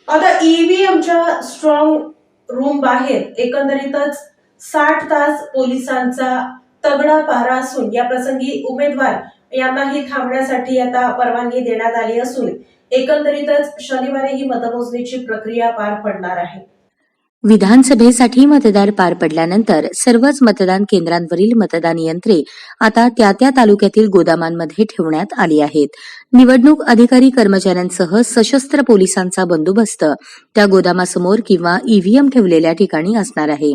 आता ईव्हीएमच्या strong room बाहेर एकंदरीतच 60 तास पोलिसांचा तगडा पहारा असून या प्रसंगी उमेदवार यांनाही थांबण्यासाठी आता परवानगी देण्यात आली असून एकंदरीतच शनिवारी ही मतमोजणीची प्रक्रिया पार पडणार आहे. विधानसभेसाठी मतदार पार पडल्यानंतर सर्वच मतदान केंद्रांवरील मतदान यंत्रे आता त्या तालुक्यातील गोदामांमध्ये ठेवण्यात आली आहेत. निवडणूक अधिकारी कर्मचाऱ्यांसह सशस्त्र पोलिसांचा बंदोबस्त त्या गोदामासमोर किंवा ईव्हीएम ठेवलेल्या ठिकाणी असणार आहे.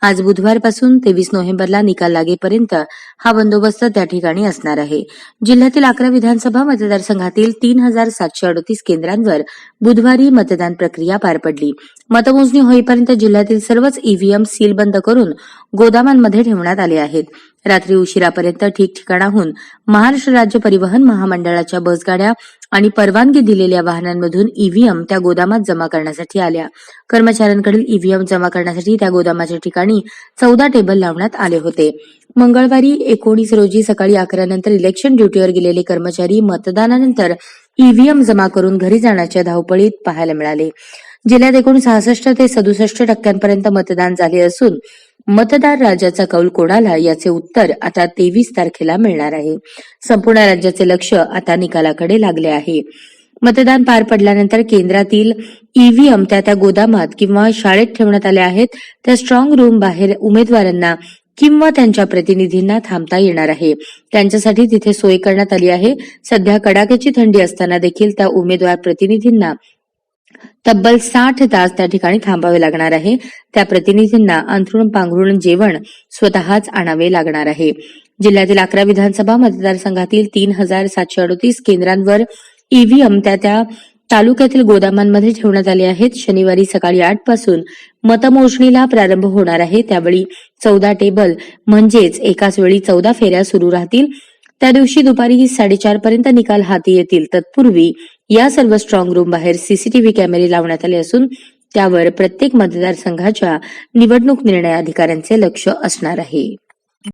आज बुधवारपासून 23 नोव्हेंबरला निकाल लागेपर्यंत हा बंदोबस्त त्या ठिकाणी असणार आहे. जिल्ह्यातील 11 विधानसभा मतदारसंघातील 3738 केंद्रांवर बुधवारी मतदान प्रक्रिया पार पडली. मतमोजणी होईपर्यंत जिल्ह्यातील सर्वच ईव्हीएम सीलबंद करून गोदामांमध्ये ठेवण्यात आले आहेत. रात्री उशिरापर्यंत ठिकठिकाणाहून महाराष्ट्र राज्य परिवहन महामंडळाच्या बसगाड्या आणि परवानगी दिलेल्या वाहनांमधून ईव्हीएम त्या गोदामात जमा करण्यासाठी आल्या. कर्मचाऱ्यांकडील ईव्हीएम जमा करण्यासाठी त्या गोदामाच्या ठिकाणी 14 टेबल लावण्यात आले होते. मंगळवारी 19 रोजी सकाळी 11 नंतर इलेक्शन ड्युटीवर गेलेले कर्मचारी मतदानानंतर ईव्हीएम जमा करून घरी जाण्याच्या धावपळीत पाहायला मिळाले. जिल्ह्यात एकूण 66 ते 67% मतदान झाले असून मतदार राजाचा कौल कोणाला याचे उत्तर आता 23 तारखेला मिळणार आहे. संपूर्ण राज्याचे लक्ष आता निकालाकडे लागले आहे. मतदान पार पडल्यानंतर केंद्रातील ईव्हीएम त्या गोदामात किंवा शाळेत ठेवण्यात आले आहेत. त्या स्ट्रॉंग रूम बाहेर उमेदवारांना किंवा त्यांच्या प्रतिनिधींना थांबता येणार आहे. त्यांच्यासाठी तिथे सोय करण्यात आली आहे. सध्या कडाक्याची थंडी असताना देखील त्या उमेदवार प्रतिनिधींना तब्बल 60 तास त्या ठिकाणी थांबावे लागणार आहे. त्या प्रतिनिधींना अंथरुण पांघरुण जेवण स्वतःच आणावे लागणार आहे. जिल्ह्यातील 11 विधानसभा मतदारसंघातील 3738 केंद्रांवर ईव्हीएम त्या तालुक्यातील गोदामांमध्ये ठेवण्यात आले आहेत. शनिवारी सकाळी 8 पासून मतमोजणीला प्रारंभ होणार आहे. त्यावेळी 14 टेबल म्हणजेच एकाच वेळी 14 फेऱ्या सुरू राहतील. त्या दिवशी दुपारी 4:30 पर्यंत निकाल हाती येतील. तत्पूर्वी या सर्व स्ट्रॉंग रूम बाहेर सीसीटीव्ही कॅमेरे लावण्यात आले असून त्यावर प्रत्येक मतदारसंघाच्या निवडणूक निर्णय अधिकाऱ्यांचे लक्ष असणार आहे.